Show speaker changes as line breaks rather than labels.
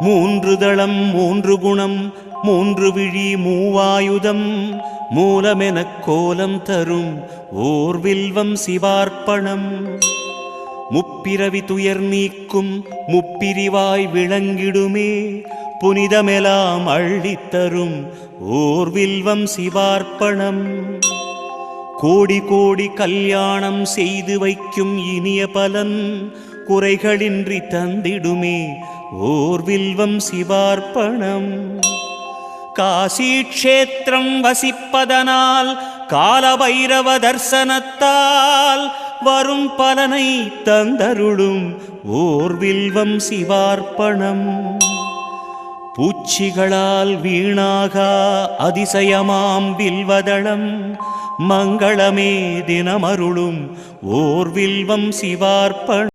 மூன்று தளம் மூன்று குணம் மூன்று விழி மூவாயுதம் மூலமெனக் கோலம் தரும் ஓர் வில்வம் சிவார்ப்பணம். முப்பிரவி துயர் நீக்கும் முப்பிரிவாய் விளங்கிடுமே புனிதமெலாம் அள்ளித்தரும் ஓர் வில்வம் சிவார்ப்பணம். கோடி கோடி கல்யாணம் செய்து வைக்கும் இனிய பலன் குறைகளின்றி தந்திடுமே ஓர் வில்வம் சிவார்ப்பணம். காசி க்ஷேத்திரம் வசிப்பதனால் காலபைரவ தர்சனத்தால் வரும் பலனை தந்தருளும் ஓர் வில்வம் சிவார்ப்பணம். பூச்சிகளால் வீணாகா அதிசயமாம் வில்வதளம் மங்களமே தினமருளும் ஓர் வில்வம் சிவார்ப்பணம்.